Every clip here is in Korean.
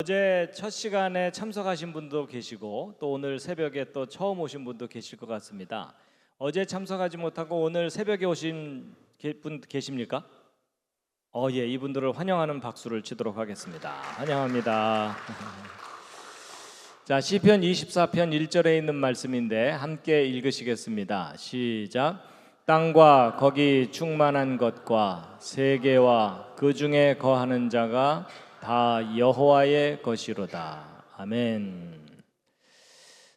어제 첫 시간에 참석하신 분도 계시고 또 오늘 새벽에 또 처음 오신 분도 계실 것 같습니다. 어제 참석하지 못하고 오늘 새벽에 오신 분 계십니까? 예, 이분들을 환영하는 박수를 치도록 하겠습니다. 환영합니다. 자, 시편 24편 1절에 있는 말씀인데 함께 읽으시겠습니다. 시작. 땅과 거기 충만한 것과 세계와 그 중에 거하는 자가 다 여호와의 것이로다. 아멘.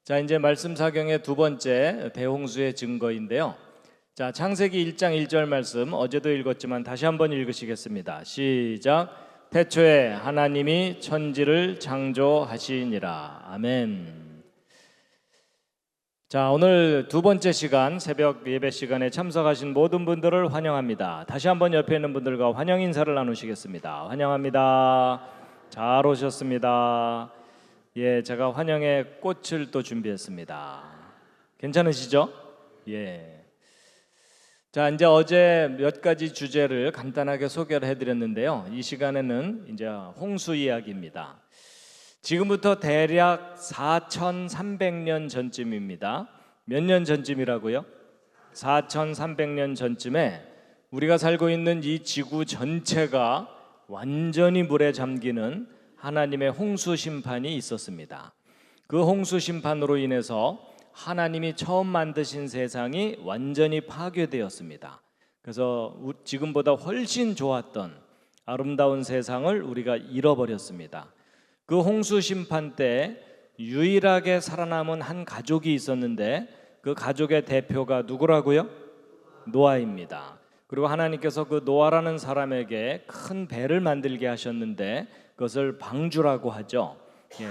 자, 이제 말씀 사경의 두 번째 대홍수의 증거인데요. 자, 창세기 1장 1절 말씀 어제도 읽었지만 다시 한번 읽으시겠습니다. 시작. 태초에 하나님이 천지를 창조하시니라. 아멘. 자, 오늘 두 번째 시간 새벽 예배 시간에 참석하신 모든 분들을 환영합니다. 다시 한번 옆에 있는 분들과 환영 인사를 나누시겠습니다. 환영합니다. 잘 오셨습니다. 예, 제가 환영의 꽃을 또 준비했습니다. 괜찮으시죠? 예. 자, 이제 어제 몇 가지 주제를 간단하게 소개를 해드렸는데요. 이 시간에는 이제 홍수 이야기입니다. 지금부터 대략 4,300년 전쯤입니다. 몇 년 전쯤이라고요? 4,300년 전쯤에 우리가 살고 있는 이 지구 전체가 완전히 물에 잠기는 하나님의 홍수 심판이 있었습니다. 그 홍수 심판으로 인해서 하나님이 처음 만드신 세상이 완전히 파괴되었습니다. 그래서 지금보다 훨씬 좋았던 아름다운 세상을 우리가 잃어버렸습니다. 그 홍수 심판 때 유일하게 살아남은 한 가족이 있었는데 그 가족의 대표가 누구라고요? 노아입니다. 그리고 하나님께서 그 노아라는 사람에게 큰 배를 만들게 하셨는데 그것을 방주라고 하죠.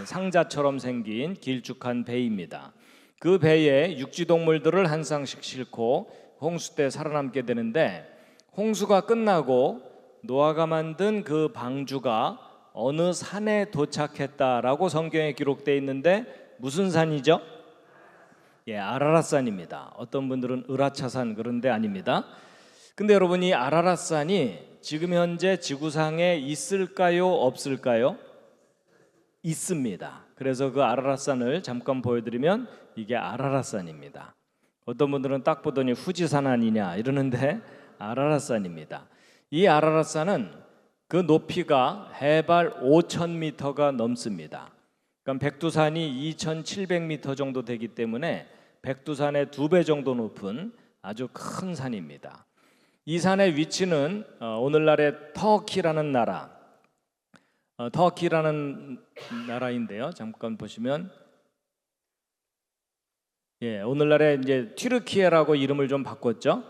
상자처럼 생긴 길쭉한 배입니다. 그 배에 육지동물들을 한 쌍씩 싣고 홍수 때 살아남게 되는데 홍수가 끝나고 노아가 만든 그 방주가 어느 산에 도착했다라고 성경에 기록되어 있는데 무슨 산이죠? 아라랏산입니다. 어떤 분들은 으라차산 그런 데 아닙니다. 근데 여러분, 이 아라랏산이 지금 현재 지구상에 있을까요? 없을까요? 있습니다. 그래서 그 아라랏산을 잠깐 보여드리면 이게 아라랏산입니다. 어떤 분들은 딱 보더니 후지산 아니냐 이러는데 아라랏산입니다. 이 아라랏산은 그 높이가 해발 5,000m가 넘습니다. 그러니까 백두산이 2,700m 정도 되기 때문에 백두산의 2배 정도 높은 아주 큰 산입니다. 이 산의 위치는 오늘날의 터키라는 나라인데요. 잠깐 보시면 오늘날의 이제 튀르키예라고 이름을 좀 바꿨죠.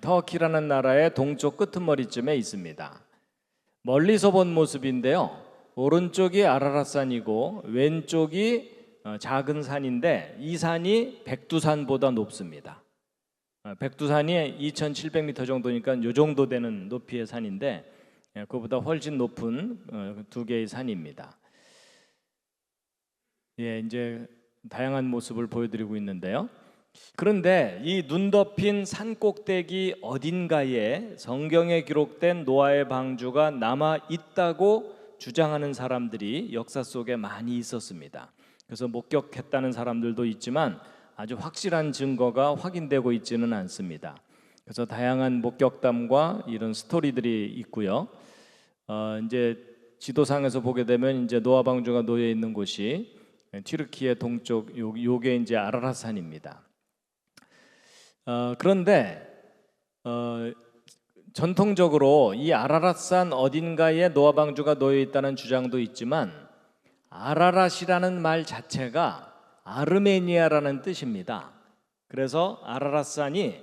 터키라는 나라의 동쪽 끄트머리쯤에 있습니다. 멀리서 본 모습인데요. 오른쪽이 아라랏산이고 왼쪽이 작은 산인데 이 산이 백두산보다 높습니다. 백두산이 2,700m 정도니까 이 정도 되는 높이의 산인데 그보다 훨씬 높은 두 개의 산입니다. 이제 다양한 모습을 보여드리고 있는데요. 그런데 이 눈 덮인 산 꼭대기 어딘가에 성경에 기록된 노아의 방주가 남아 있다고 주장하는 사람들이 역사 속에 많이 있었습니다. 그래서 목격했다는 사람들도 있지만 아주 확실한 증거가 확인되고 있지는 않습니다. 그래서 다양한 목격담과 이런 스토리들이 있고요. 이제 지도상에서 보게 되면 이제 노아 방주가 놓여 있는 곳이 튀르키예 동쪽 요게 이제 아라랏산입니다. 그런데 전통적으로 이 아라랏산 어딘가에 노아 방주가 놓여 있다는 주장도 있지만 아라랏이라는 말 자체가 아르메니아라는 뜻입니다. 그래서 아라랏산이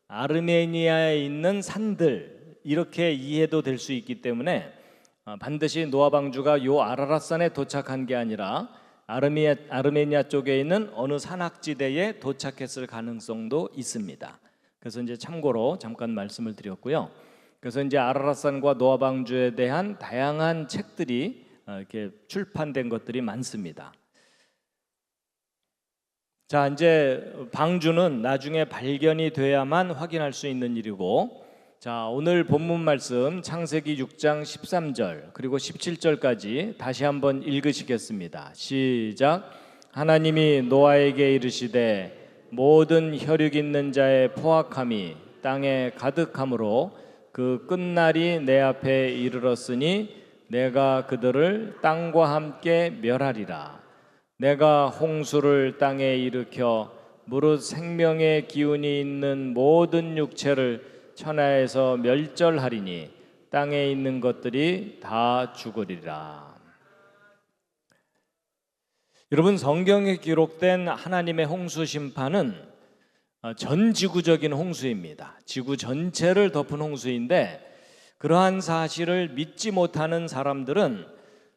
아르메니아에 있는 산들 이렇게 이해도 될 수 있기 때문에 반드시 노아 방주가 요 아라랏산에 도착한 게 아니라 아르메니아 쪽에 있는 어느 산악지대에 도착했을 가능성도 있습니다. 그래서 이제 참고로 잠깐 말씀을 드렸고요. 그래서 이제 아라랏산과 노아 방주에 대한 다양한 책들이 이렇게 출판된 것들이 많습니다. 자, 이제 방주는 나중에 발견이 돼야만 확인할 수 있는 일이고 자, 오늘 본문 말씀 창세기 6장 13절 그리고 17절까지 다시 한번 읽으시겠습니다. 시작. 하나님이 노아에게 이르시되 모든 혈육 있는 자의 포악함이 땅에 가득함으로 그 끝날이 내 앞에 이르렀으니 내가 그들을 땅과 함께 멸하리라. 내가 홍수를 땅에 일으켜 무릇 생명의 기운이 있는 모든 육체를 천하에서 멸절하리니 땅에 있는 것들이 다 죽으리라. 여러분, 성경에 기록된 하나님의 홍수 심판은 전 지구적인 홍수입니다. 지구 전체를 덮은 홍수인데, 그러한 사실을 믿지 못하는 사람들은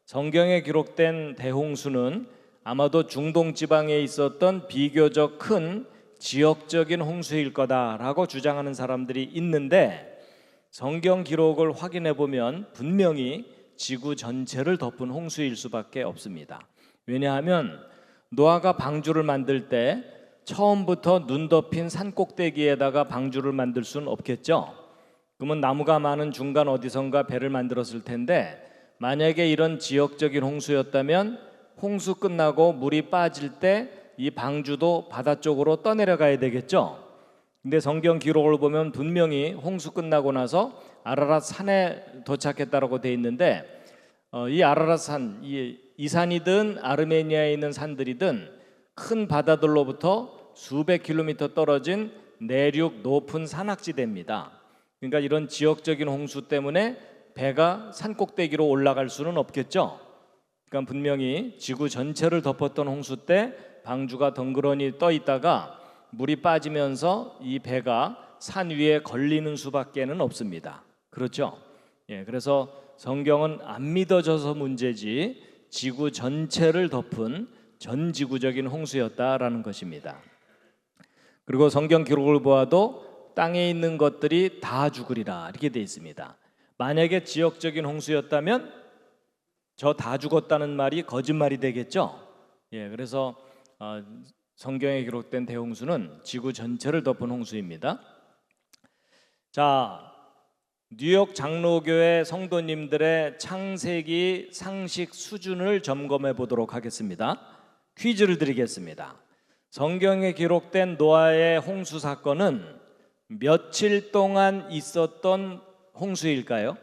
성경에 기록된 대홍수는 아마도 중동 지방에 있었던 비교적 큰 지역적인 홍수일 거다라고 주장하는 사람들이 있는데, 성경 기록을 확인해 보면 분명히 지구 전체를 덮은 홍수일 수밖에 없습니다. 왜냐하면 노아가 방주를 만들 때 처음부터 눈 덮인 산 꼭대기에다가 방주를 만들 수는 없겠죠. 그러면 나무가 많은 중간 어디선가 배를 만들었을 텐데, 만약에 이런 지역적인 홍수였다면 홍수 끝나고 물이 빠질 때 이 방주도 바다 쪽으로 떠내려가야 되겠죠. 근데 성경 기록을 보면 분명히 홍수 끝나고 나서 아라랏 산에 도착했다라고 돼 있는데, 이 아라랏 산, 이 산이든 아르메니아에 있는 산들이든 큰 바다들로부터 수백 킬로미터 떨어진 내륙 높은 산악지대입니다. 그러니까 이런 지역적인 홍수 때문에 배가 산 꼭대기로 올라갈 수는 없겠죠. 그러니까 분명히 지구 전체를 덮었던 홍수 때 방주가 덩그러니 떠 있다가 물이 빠지면서 이 배가 산 위에 걸리는 수밖에는 없습니다. 그렇죠? 그래서 성경은 안 믿어져서 문제지 지구 전체를 덮은 전지구적인 홍수였다라는 것입니다. 그리고 성경 기록을 보아도 땅에 있는 것들이 다 죽으리라 이렇게 되어 있습니다. 만약에 지역적인 홍수였다면 저 다 죽었다는 말이 거짓말이 되겠죠. 그래서 성경에 기록된 대홍수는 지구 전체를 덮은 홍수입니다. 자, 뉴욕 장로교회 성도님들의 창세기 상식 수준을 점검해 보도록 하겠습니다. 퀴즈를 드리겠습니다. 성경에 기록된 노아의 홍수 사건은 며칠 동안 있었던 홍수일까요?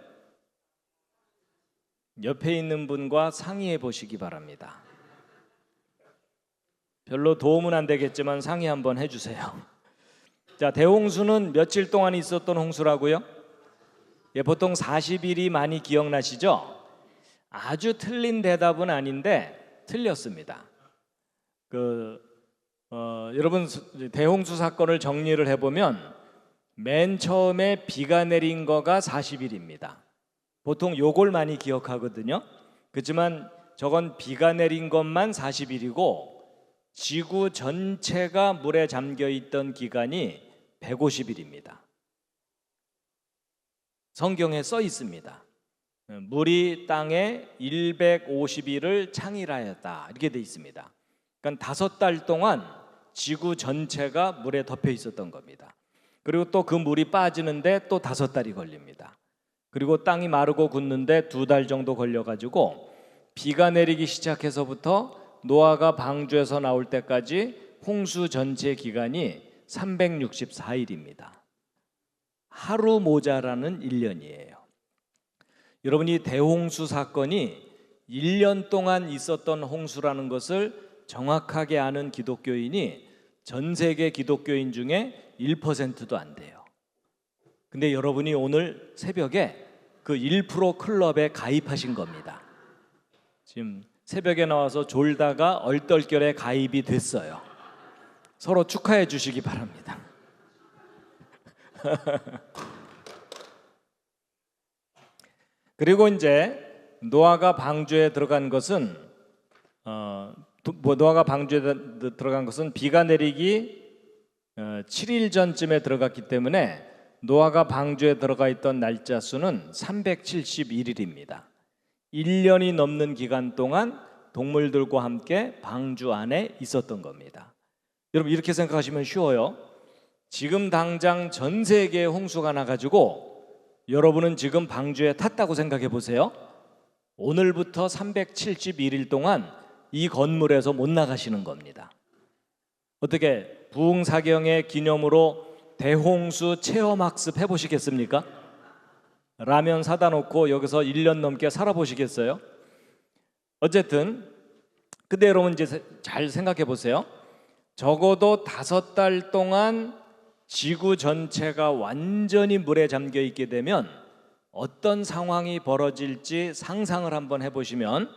옆에 있는 분과 상의해 보시기 바랍니다. 별로 도움은 안 되겠지만 상의 한번 해주세요. 자, 대홍수는 며칠 동안 있었던 홍수라고요? 보통 40일이 많이 기억나시죠? 아주 틀린 대답은 아닌데 틀렸습니다. 여러분, 대홍수 사건을 정리를 해보면 맨 처음에 비가 내린 거가 40일입니다. 보통 요걸 많이 기억하거든요. 그렇지만 저건 비가 내린 것만 40일이고 지구 전체가 물에 잠겨 있던 기간이 150일입니다. 성경에 써 있습니다. 물이 땅에 150일을 창일하였다 이렇게 돼 있습니다. 그러니까 5달 동안 지구 전체가 물에 덮여 있었던 겁니다. 그리고 또 그 물이 빠지는데 또 5달이 걸립니다. 그리고 땅이 마르고 굳는데 2달 정도 걸려가지고 비가 내리기 시작해서부터 노아가 방주에서 나올 때까지 홍수 전체 기간이 364일입니다. 하루 모자라는 1년이에요. 여러분이 대홍수 사건이 1년 동안 있었던 홍수라는 것을 정확하게 아는 기독교인이 전 세계 기독교인 중에 1%도 안 돼요. 근데 여러분이 오늘 새벽에 그 1% 클럽에 가입하신 겁니다. 지금 새벽에 나와서 졸다가 얼떨결에 가입이 됐어요. 서로 축하해 주시기 바랍니다. 그리고 이제 노아가 방주에 들어간 것은 비가 내리기 7일 전쯤에 들어갔기 때문에 노아가 방주에 들어가 있던 날짜 수는 371일입니다. 1년이 넘는 기간 동안 동물들과 함께 방주 안에 있었던 겁니다. 여러분, 이렇게 생각하시면 쉬워요. 지금 당장 전 세계에 홍수가 나가지고 여러분은 지금 방주에 탔다고 생각해 보세요. 오늘부터 371일 동안 이 건물에서 못 나가시는 겁니다. 어떻게 부흥사경의 기념으로 대홍수 체험학습 해보시겠습니까? 라면 사다 놓고 여기서 1년 넘게 살아보시겠어요? 어쨌든 근데 여러분 이제 잘 생각해 보세요. 적어도 5달 동안 지구 전체가 완전히 물에 잠겨 있게 되면 어떤 상황이 벌어질지 상상을 한번 해보시면,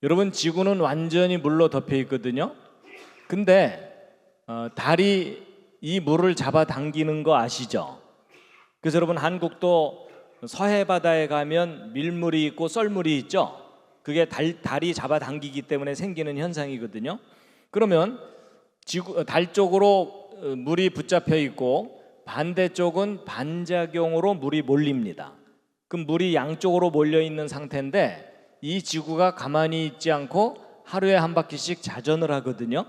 여러분 지구는 완전히 물로 덮여 있거든요. 근데 달이 이 물을 잡아당기는 거 아시죠? 그래서 여러분 한국도 서해 바다에 가면 밀물이 있고 썰물이 있죠. 그게 달이 잡아당기기 때문에 생기는 현상이거든요. 그러면 달 쪽으로 물이 붙잡혀 있고 반대쪽은 반작용으로 물이 몰립니다. 그럼 물이 양쪽으로 몰려 있는 상태인데 이 지구가 가만히 있지 않고 하루에 한 바퀴씩 자전을 하거든요.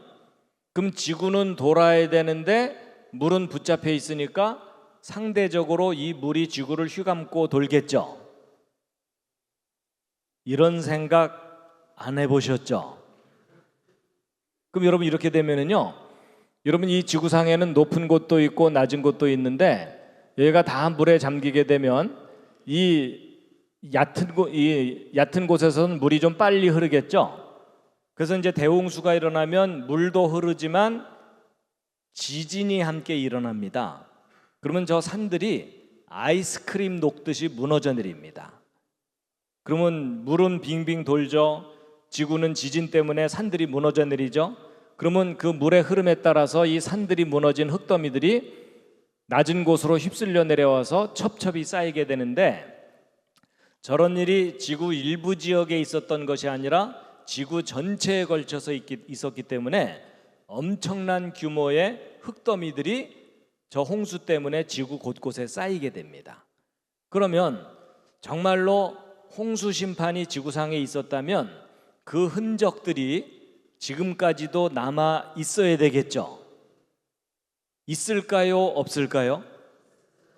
그럼 지구는 돌아야 되는데 물은 붙잡혀 있으니까 상대적으로 이 물이 지구를 휘감고 돌겠죠. 이런 생각 안 해보셨죠? 그럼 여러분 이렇게 되면은요, 여러분 이 지구상에는 높은 곳도 있고 낮은 곳도 있는데 얘가 다 물에 잠기게 되면 이 얕은 곳에서는 물이 좀 빨리 흐르겠죠. 그래서 이제 대홍수가 일어나면 물도 흐르지만 지진이 함께 일어납니다. 그러면 저 산들이 아이스크림 녹듯이 무너져 내립니다. 그러면 물은 빙빙 돌죠. 지구는 지진 때문에 산들이 무너져 내리죠. 그러면 그 물의 흐름에 따라서 이 산들이 무너진 흙더미들이 낮은 곳으로 휩쓸려 내려와서 첩첩이 쌓이게 되는데, 저런 일이 지구 일부 지역에 있었던 것이 아니라 지구 전체에 걸쳐서 있었기 때문에 엄청난 규모의 흙더미들이 저 홍수 때문에 지구 곳곳에 쌓이게 됩니다. 그러면 정말로 홍수 심판이 지구상에 있었다면 그 흔적들이 지금까지도 남아 있어야 되겠죠. 있을까요? 없을까요?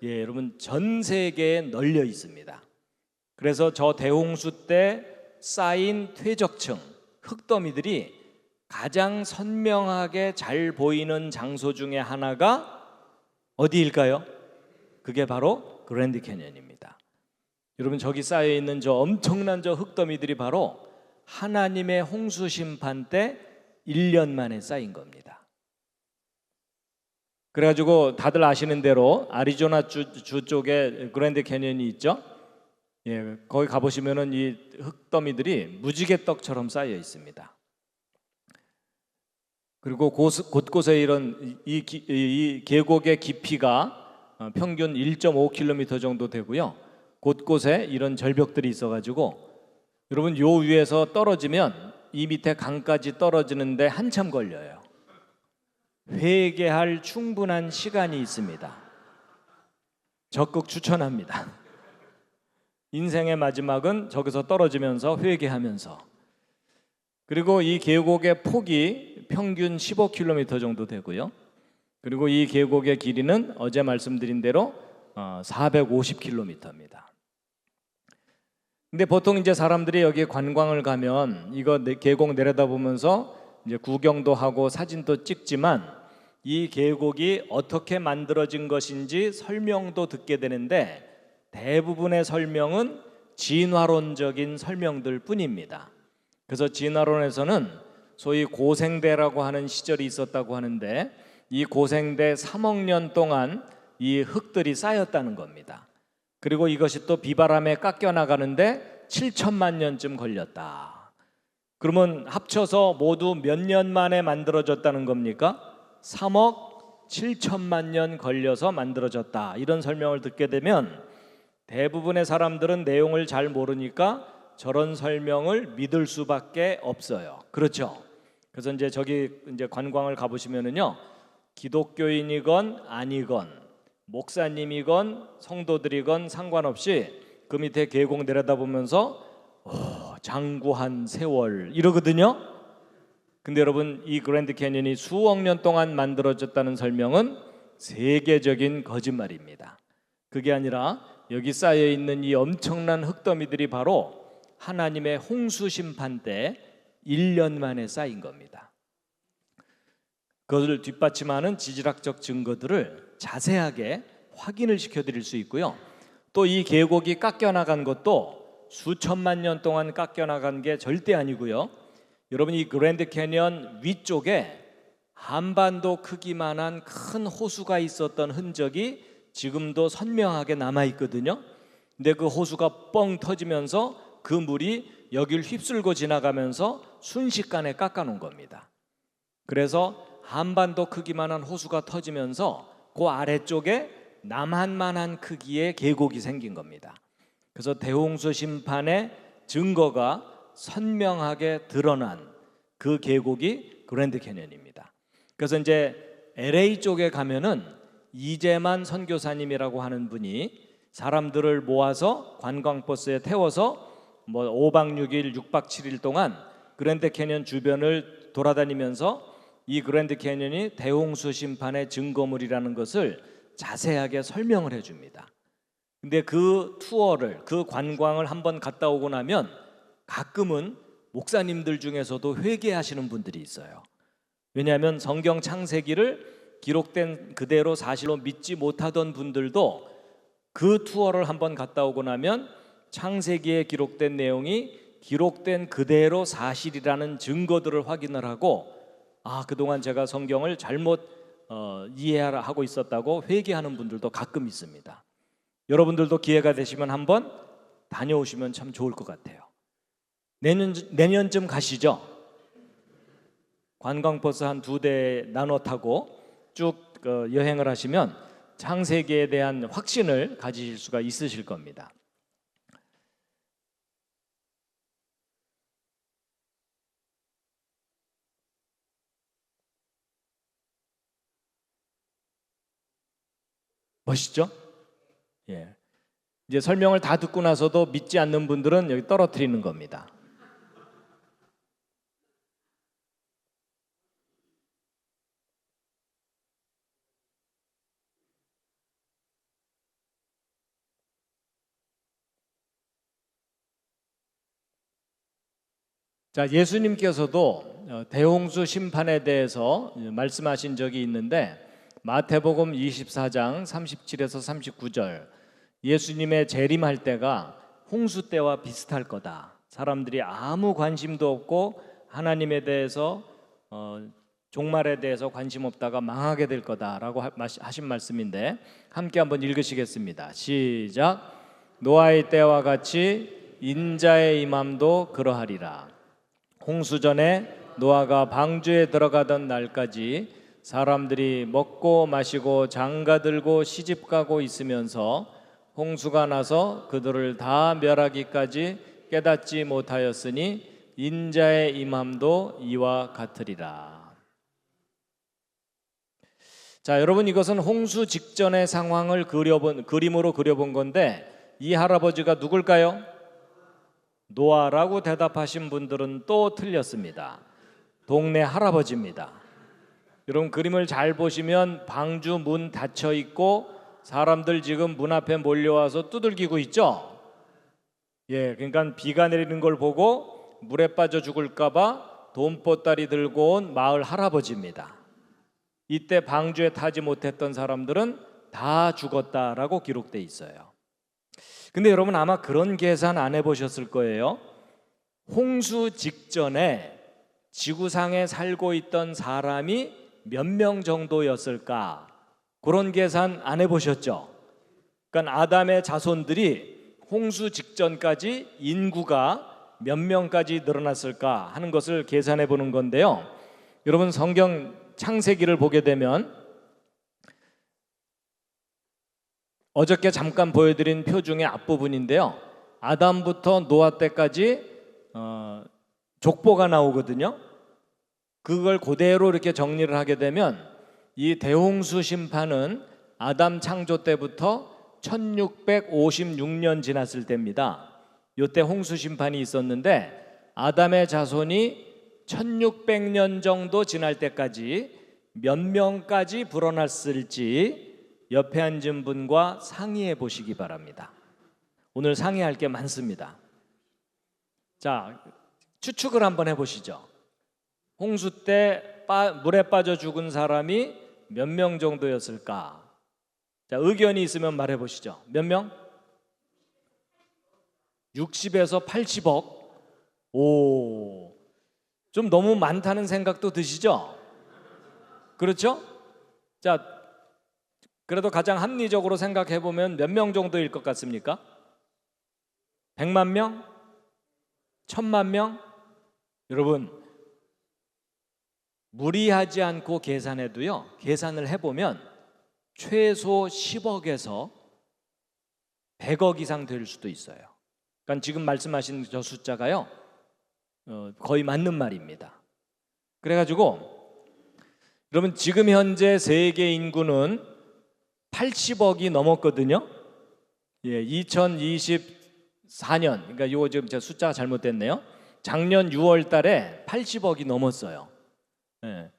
예, 여러분 전 세계에 널려 있습니다. 그래서 저 대홍수 때 쌓인 퇴적층, 흙더미들이 가장 선명하게 잘 보이는 장소 중에 하나가 어디일까요? 그게 바로 그랜드 캐니언입니다. 여러분 저기 쌓여 있는 저 엄청난 저 흙더미들이 바로 하나님의 홍수 심판 때 1년 만에 쌓인 겁니다. 그래가지고 다들 아시는 대로 아리조나 주 쪽에 그랜드 캐니언이 있죠. 예, 거기 가보시면은 이 흙더미들이 무지개떡처럼 쌓여 있습니다. 그리고 곳곳에 이런 이 계곡의 깊이가 평균 1.5km 정도 되고요. 곳곳에 이런 절벽들이 있어가지고 여러분 요 위에서 떨어지면 이 밑에 강까지 떨어지는데 한참 걸려요. 회개할 충분한 시간이 있습니다. 적극 추천합니다. 인생의 마지막은 저기서 떨어지면서 회개하면서. 그리고 이 계곡의 폭이 평균 15km 정도 되고요. 그리고 이 계곡의 길이는 어제 말씀드린 대로 450km입니다. 근데 보통 이제 사람들이 여기 관광을 가면 이거 계곡 내려다보면서 이제 구경도 하고 사진도 찍지만 이 계곡이 어떻게 만들어진 것인지 설명도 듣게 되는데 대부분의 설명은 진화론적인 설명들 뿐입니다. 그래서 진화론에서는 소위 고생대라고 하는 시절이 있었다고 하는데 이 고생대 3억 년 동안 이 흙들이 쌓였다는 겁니다. 그리고 이것이 또 비바람에 깎여 나가는데 7천만 년쯤 걸렸다. 그러면 합쳐서 모두 몇 년 만에 만들어졌다는 겁니까? 3억 7천만 년 걸려서 만들어졌다. 이런 설명을 듣게 되면 대부분의 사람들은 내용을 잘 모르니까 저런 설명을 믿을 수밖에 없어요. 그렇죠? 그래서 이제 저기 이제 관광을 가보시면은요, 기독교인이건 아니건 목사님이건 성도들이건 상관없이 그 밑에 계곡 내려다보면서 장구한 세월 이러거든요. 근데 여러분 이 그랜드 캐니언이 수억 년 동안 만들어졌다는 설명은 세계적인 거짓말입니다. 그게 아니라 여기 쌓여 있는 이 엄청난 흙더미들이 바로 하나님의 홍수 심판 때 1년 만에 쌓인 겁니다. 그것을 뒷받침하는 지질학적 증거들을 자세하게 확인을 시켜드릴 수 있고요. 또 이 계곡이 깎여나간 것도 수천만 년 동안 깎여나간 게 절대 아니고요. 여러분, 이 그랜드 캐니언 위쪽에 한반도 크기만한 큰 호수가 있었던 흔적이 지금도 선명하게 남아있거든요. 근데 그 호수가 뻥 터지면서 그 물이 여길 휩쓸고 지나가면서 순식간에 깎아놓은 겁니다. 그래서 한반도 크기만한 호수가 터지면서 그 아래쪽에 남한만한 크기의 계곡이 생긴 겁니다. 그래서 대홍수 심판의 증거가 선명하게 드러난 그 계곡이 그랜드 캐니언입니다. 그래서 이제 LA 쪽에 가면은 이재만 선교사님이라고 하는 분이 사람들을 모아서 관광버스에 태워서 5박 6일, 6박 7일 동안 그랜드 캐니언 주변을 돌아다니면서 이 그랜드 캐니언이 대홍수 심판의 증거물이라는 것을 자세하게 설명을 해줍니다. 근데 그 투어를, 그 관광을 한번 갔다 오고 나면 가끔은 목사님들 중에서도 회개하시는 분들이 있어요. 왜냐하면 성경 창세기를 기록된 그대로 사실로 믿지 못하던 분들도 그 투어를 한번 갔다 오고 나면 창세기에 기록된 내용이 기록된 그대로 사실이라는 증거들을 확인을 하고, 그동안 제가 성경을 잘못 이해하고 있었다고 회개하는 분들도 가끔 있습니다. 여러분들도 기회가 되시면 한번 다녀오시면 참 좋을 것 같아요. 내년쯤 가시죠. 관광버스 한 2대 나눠 타고 쭉 여행을 하시면 창세기에 대한 확신을 가지실 수가 있으실 겁니다. 멋있죠? 예. 이제 설명을 다 듣고 나서도 믿지 않는 분들은 여기 떨어뜨리는 겁니다. 자, 예수님께서도 대홍수 심판에 대해서 말씀하신 적이 있는데 마태복음 24장 37에서 39절, 예수님의 재림할 때가 홍수 때와 비슷할 거다. 사람들이 아무 관심도 없고 하나님에 대해서 종말에 대해서 관심 없다가 망하게 될 거다라고 하신 말씀인데 함께 한번 읽으시겠습니다. 시작. 노아의 때와 같이 인자의 임함도 그러하리라. 홍수 전에 노아가 방주에 들어가던 날까지 사람들이 먹고 마시고 장가들고 시집가고 있으면서 홍수가 나서 그들을 다 멸하기까지 깨닫지 못하였으니 인자의 임함도 이와 같으리라. 자, 여러분, 이것은 홍수 직전의 상황을 그림으로 그려본 건데 이 할아버지가 누굴까요? 노아라고 대답하신 분들은 또 틀렸습니다. 동네 할아버지입니다. 여러분, 그림을 잘 보시면 방주 문 닫혀 있고 사람들 지금 문 앞에 몰려와서 두들기고 있죠. 그러니까 비가 내리는 걸 보고 물에 빠져 죽을까봐 돈보따리 들고 온 마을 할아버지입니다. 이때 방주에 타지 못했던 사람들은 다 죽었다라고 기록돼 있어요. 근데 여러분, 아마 그런 계산 안 해보셨을 거예요. 홍수 직전에 지구상에 살고 있던 사람이 몇 명 정도였을까? 그런 계산 안 해보셨죠? 그러니까 아담의 자손들이 홍수 직전까지 인구가 몇 명까지 늘어났을까 하는 것을 계산해 보는 건데요. 여러분, 성경 창세기를 보게 되면 어저께 잠깐 보여드린 표 중에 앞부분인데요. 아담부터 노아 때까지 족보가 나오거든요. 그걸 그대로 이렇게 정리를 하게 되면 이 대홍수 심판은 아담 창조 때부터 1656년 지났을 때입니다. 이때 홍수 심판이 있었는데 아담의 자손이 1600년 정도 지날 때까지 몇 명까지 불어났을지 옆에 앉은 분과 상의해 보시기 바랍니다. 오늘 상의할 게 많습니다. 자, 추측을 한번 해보시죠. 홍수 때 물에 빠져 죽은 사람이 몇 명 정도였을까? 자, 의견이 있으면 말해보시죠. 몇 명? 60에서 80억. 오, 좀 너무 많다는 생각도 드시죠? 그렇죠? 자, 그래도 가장 합리적으로 생각해 보면 몇 명 정도일 것 같습니까? 100만 명? 1000만 명? 여러분, 무리하지 않고 계산해도요, 계산을 해보면 최소 10억에서 100억 이상 될 수도 있어요. 그러니까 지금 말씀하신 저 숫자가요, 거의 맞는 말입니다. 그래가지고 여러분, 지금 현재 세계 인구는 80억이 넘었거든요. 예, 2024년, 그러니까 이거 지금 제 숫자가 잘못됐네요. 작년 6월 달에 80억이 넘었어요. 예.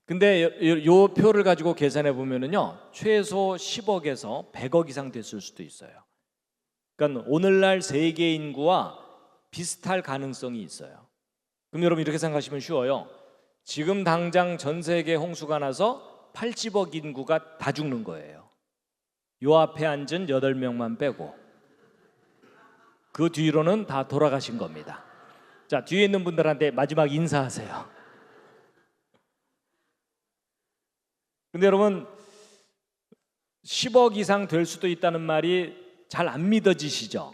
근데 요 표를 가지고 계산해 보면은요, 최소 10억에서 100억 이상 됐을 수도 있어요. 그러니까 오늘날 세계 인구와 비슷할 가능성이 있어요. 그럼 여러분, 이렇게 생각하시면 쉬워요. 지금 당장 전 세계 홍수가 나서 80억 인구가 다 죽는 거예요. 요 앞에 앉은 8명만 빼고 그 뒤로는 다 돌아가신 겁니다. 자, 뒤에 있는 분들한테 마지막 인사하세요. 근데 여러분, 10억 이상 될 수도 있다는 말이 잘 안 믿어지시죠?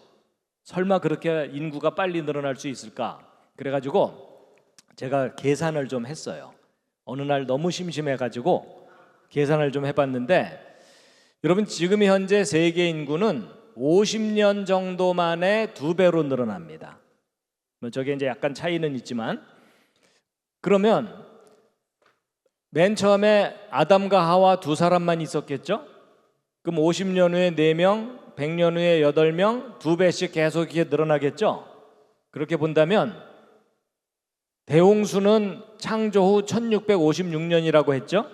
설마 그렇게 인구가 빨리 늘어날 수 있을까? 그래가지고 제가 계산을 좀 했어요. 어느 날 너무 심심해가지고 계산을 좀 해봤는데, 여러분, 지금 현재 세계 인구는 50년 정도 만에 2배로 늘어납니다. 저게 이제 약간 차이는 있지만, 그러면 맨 처음에 아담과 하와 두 사람만 있었겠죠? 그럼 50년 후에 4명, 100년 후에 8명, 2배씩 계속 이렇게 늘어나겠죠? 그렇게 본다면 대홍수는 창조 후 1656년이라고 했죠?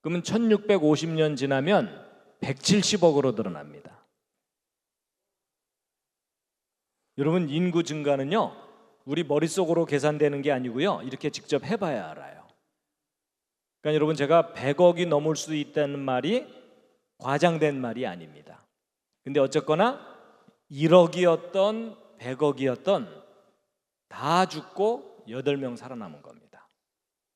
그러면 1650년 지나면 170억으로 늘어납니다. 여러분, 인구 증가는요, 우리 머릿속으로 계산되는 게 아니고요, 이렇게 직접 해봐야 알아요. 그러니까 여러분, 제가 100억이 넘을 수 있다는 말이 과장된 말이 아닙니다. 근데 어쨌거나 1억이었던 100억이었던 다 죽고 8명 살아남은 겁니다.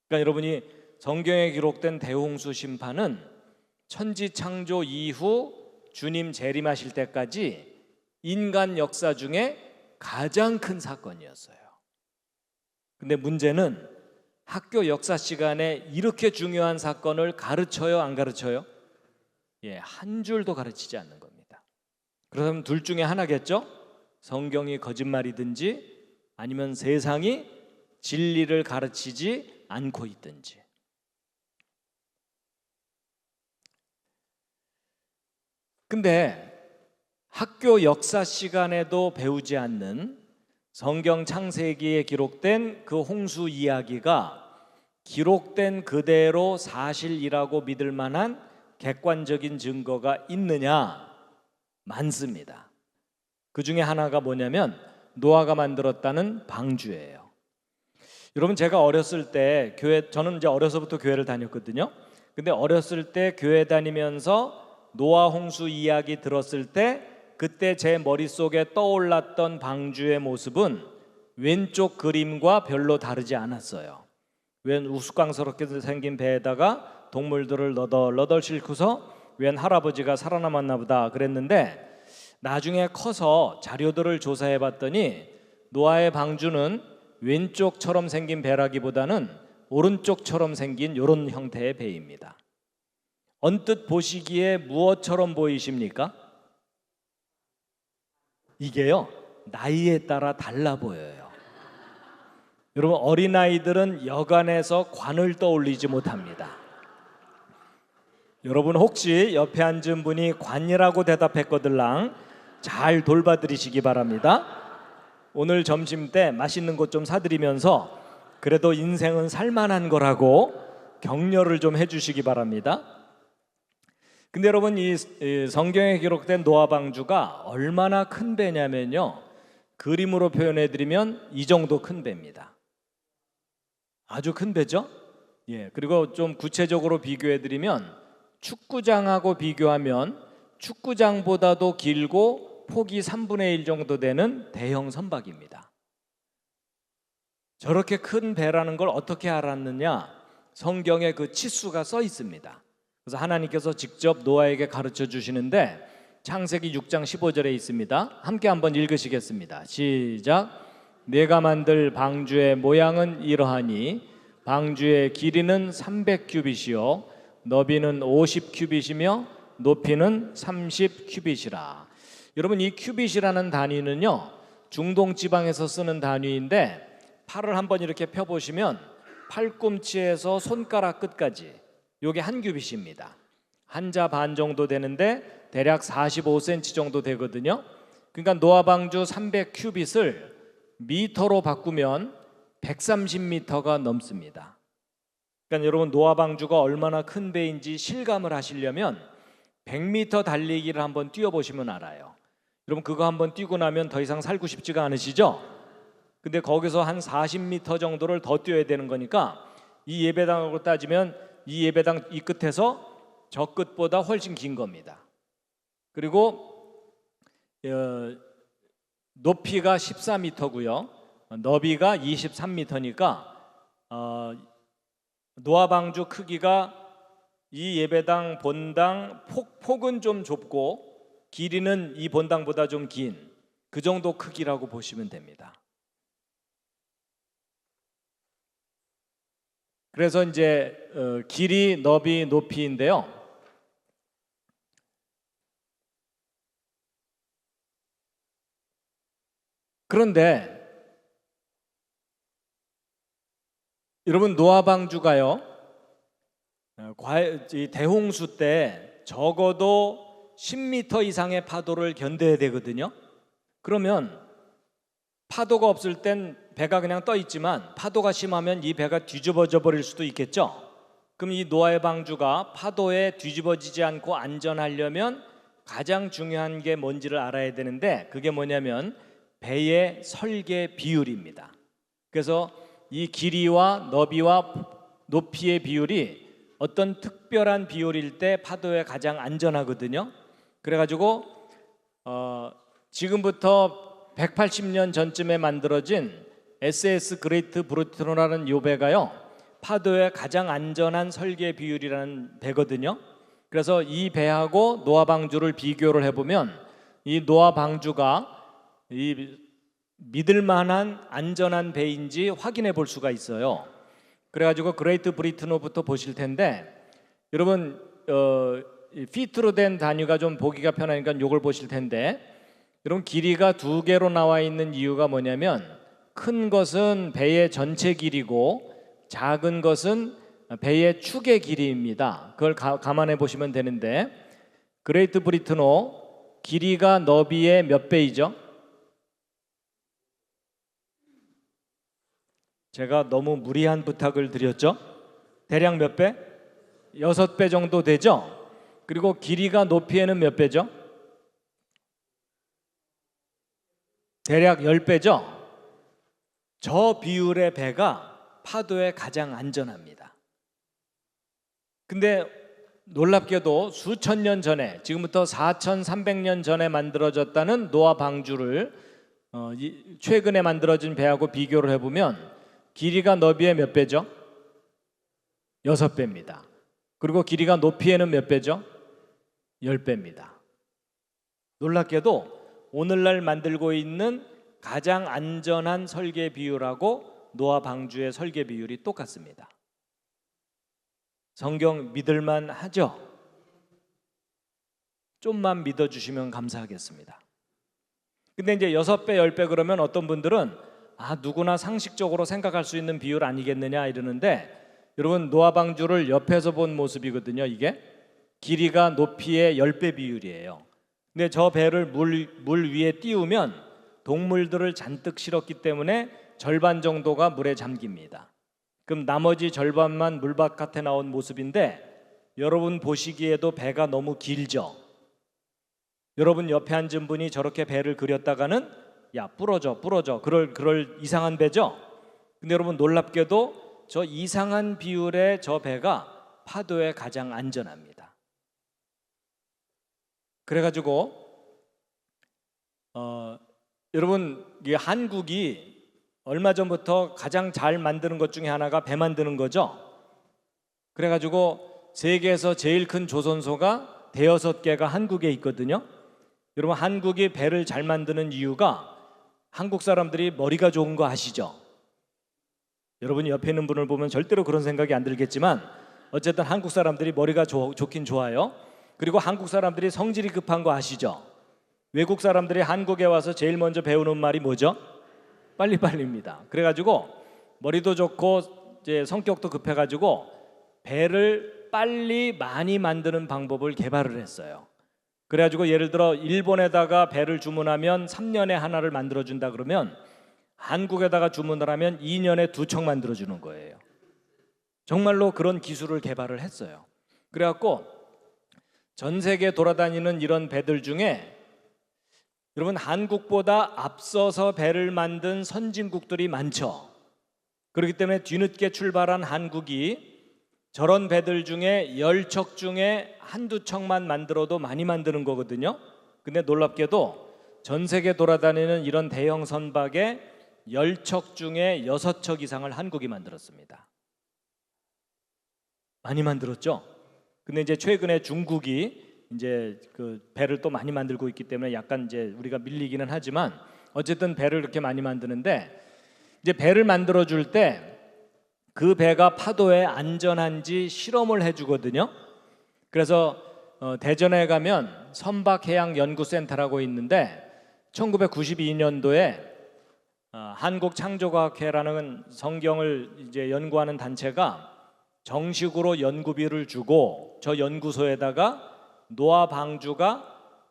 그러니까 여러분이 성경에 기록된 대홍수 심판은 천지 창조 이후 주님 재림하실 때까지 인간 역사 중에 가장 큰 사건이었어요. 근데 문제는 학교 역사 시간에 이렇게 중요한 사건을 가르쳐요, 안 가르쳐요? 예, 한 줄도 가르치지 않는 겁니다. 그러면 둘 중에 하나겠죠? 성경이 거짓말이든지 아니면 세상이 진리를 가르치지 않고 있든지. 근데 학교 역사 시간에도 배우지 않는 성경 창세기에 기록된 그 홍수 이야기가 기록된 그대로 사실이라고 믿을 만한 객관적인 증거가 있느냐? 많습니다. 그 중에 하나가 뭐냐면 노아가 만들었다는 방주예요. 여러분, 제가 어렸을 때 저는 이제 어려서부터 교회를 다녔거든요. 근데 어렸을 때 교회 다니면서 노아 홍수 이야기 들었을 때 그때 제 머릿속에 떠올랐던 방주의 모습은 왼쪽 그림과 별로 다르지 않았어요. 웬 우스꽝스럽게 생긴 배에다가 동물들을 너덜너덜 싣고서 웬 할아버지가 살아남았나 보다 그랬는데, 나중에 커서 자료들을 조사해 봤더니 노아의 방주는 왼쪽처럼 생긴 배라기보다는 오른쪽처럼 생긴 이런 형태의 배입니다. 언뜻 보시기에 무엇처럼 보이십니까? 이게요, 나이에 따라 달라 보여요. 여러분, 어린아이들은 여간에서 관을 떠올리지 못합니다. 여러분, 혹시 옆에 앉은 분이 관이라고 대답했거들랑 잘 돌봐드리시기 바랍니다. 오늘 점심 때 맛있는 것 좀 사드리면서 그래도 인생은 살만한 거라고 격려를 좀 해주시기 바랍니다. 근데 여러분 이 성경에 기록된 노아 방주가 얼마나 큰 배냐면요, 그림으로 표현해 드리면 이 정도 큰 배입니다. 아주 큰 배죠? 예. 그리고 좀 구체적으로 비교해 드리면 축구장하고 비교하면 축구장보다도 길고 폭이 3분의 1 정도 되는 대형 선박입니다. 저렇게 큰 배라는 걸 어떻게 알았느냐? 성경에 그 치수가 써 있습니다. 그래서 하나님께서 직접 노아에게 가르쳐 주시는데 창세기 6장 15절에 있습니다. 함께 한번 읽으시겠습니다. 시작. 내가 만들 방주의 모양은 이러하니 방주의 길이는 300규빗이요 너비는 50규빗이며 높이는 30규빗이라. 여러분 이 규빗이라는 단위는요 중동 지방에서 쓰는 단위인데, 팔을 한번 이렇게 펴보시면 팔꿈치에서 손가락 끝까지 요게 한 규빗입니다. 한자 반 정도 되는데 대략 45cm 정도 되거든요. 그러니까 노아 방주 300규빗을 미터로 바꾸면 130m가 넘습니다. 그러니까 여러분 노아 방주가 얼마나 큰 배인지 실감을 하시려면 100m 달리기를 한번 뛰어보시면 알아요. 여러분 그거 한번 뛰고 나면 더 이상 살고 싶지가 않으시죠? 근데 거기서 한 40m 정도를 더 뛰어야 되는 거니까 이 예배당으로 따지면 이 예배당 이 끝에서 저 끝보다 훨씬 긴 겁니다. 그리고 높이가 14m고요 너비가 23m니까 노아 방주 크기가 이 예배당 본당 폭은 좀 좁고 길이는 이 본당보다 좀 긴 그 정도 크기라고 보시면 됩니다. 그래서 이제 길이, 너비, 높이인데요. 그런데 여러분 노아 방주가요 대홍수 때 적어도 10m 이상의 파도를 견뎌야 되거든요. 그러면 파도가 없을 땐 배가 그냥 떠 있지만 파도가 심하면 이 배가 뒤집어져 버릴 수도 있겠죠. 그럼 이 노아의 방주가 파도에 뒤집어지지 않고 안전하려면 가장 중요한 게 뭔지를 알아야 되는데, 그게 뭐냐면 배의 설계 비율입니다. 그래서 이 길이와 너비와 높이의 비율이 어떤 특별한 비율일 때 파도에 가장 안전하거든요. 그래가지고 지금부터 180년 전쯤에 만들어진 SS 그레이트 브리튼호라는 요 배가요 파도에 가장 안전한 설계 비율이라는 배거든요. 그래서 이 배하고 노아 방주를 비교를 해보면 이 노아 방주가 이 믿을 만한 안전한 배인지 확인해 볼 수가 있어요. 그래가지고 그레이트 브리튼호부터 보실 텐데, 여러분 피트로 된 단위가 좀 보기가 편하니까 이걸 보실 텐데, 여러분 길이가 두 개로 나와 있는 이유가 뭐냐면 큰 것은 배의 전체 길이고 작은 것은 배의 축의 길이입니다. 그걸 감안해 보시면 되는데, 그레이트 브리튼호 길이가 너비의 몇 배이죠? 제가 너무 무리한 부탁을 드렸죠? 대략 몇 배? 6배 정도 되죠? 그리고 길이가 높이에는 몇 배죠? 대략 10배죠? 저 비율의 배가 파도에 가장 안전합니다. 근데 놀랍게도 수천 년 전에, 지금부터 4,300년 전에 만들어졌다는 노아 방주를 최근에 만들어진 배하고 비교를 해보면 길이가 너비의 몇 배죠? 6배입니다. 그리고 길이가 높이에는 몇 배죠? 10배입니다. 놀랍게도 오늘날 만들고 있는 가장 안전한 설계 비율하고 노아 방주의 설계 비율이 똑같습니다. 성경 믿을만 하죠? 좀만 믿어주시면 감사하겠습니다. 근데 이제 6배, 10배 그러면 어떤 분들은 누구나 상식적으로 생각할 수 있는 비율 아니겠느냐 이러는데, 여러분 노아 방주를 옆에서 본 모습이거든요. 이게 길이가 높이의 10배 비율이에요. 근데 저 배를 물 위에 띄우면 동물들을 잔뜩 실었기 때문에 절반 정도가 물에 잠깁니다. 그럼 나머지 절반만 물 바깥에 나온 모습인데, 여러분 보시기에도 배가 너무 길죠? 여러분 옆에 앉은 분이 저렇게 배를 그렸다가는 야 부러져 그럴 이상한 배죠? 근데 여러분 놀랍게도 저 이상한 비율의 저 배가 파도에 가장 안전합니다. 그래가지고 여러분 이 한국이 얼마 전부터 가장 잘 만드는 것 중에 하나가 배 만드는 거죠. 그래가지고 세계에서 제일 큰 조선소가 대여섯 개가 한국에 있거든요. 여러분 한국이 배를 잘 만드는 이유가 한국 사람들이 머리가 좋은 거 아시죠? 여러분이 옆에 있는 분을 보면 절대로 그런 생각이 안 들겠지만 어쨌든 한국 사람들이 머리가 좋긴 좋아요. 그리고 한국 사람들이 성질이 급한 거 아시죠? 외국 사람들이 한국에 와서 제일 먼저 배우는 말이 뭐죠? 빨리빨리입니다. 그래가지고 머리도 좋고 이제 성격도 급해가지고 배를 빨리 많이 만드는 방법을 개발을 했어요. 그래가지고 예를 들어 일본에다가 배를 주문하면 3년에 하나를 만들어준다 그러면 한국에다가 주문을 하면 2년에 2척 만들어주는 거예요. 정말로 그런 기술을 개발을 했어요. 그래갖고 전 세계 돌아다니는 이런 배들 중에 여러분 한국보다 앞서서 배를 만든 선진국들이 많죠. 그렇기 때문에 뒤늦게 출발한 한국이 저런 배들 중에 10척 중에 한두 척만 만들어도 많이 만드는 거거든요. 근데 놀랍게도 전 세계 돌아다니는 이런 대형 선박의 10척 중에 6척 이상을 한국이 만들었습니다. 많이 만들었죠. 근데 이제 최근에 중국이 이제 그 배를 또 많이 만들고 있기 때문에 약간 이제 우리가 밀리기는 하지만 어쨌든 배를 이렇게 많이 만드는데 이제 배를 만들어 줄 때 그 배가 파도에 안전한지 실험을 해주거든요. 그래서 대전에 가면 선박해양연구센터라고 있는데 1992년도에 한국창조과학회라는 성경을 이제 연구하는 단체가 정식으로 연구비를 주고 저 연구소에다가 노아 방주가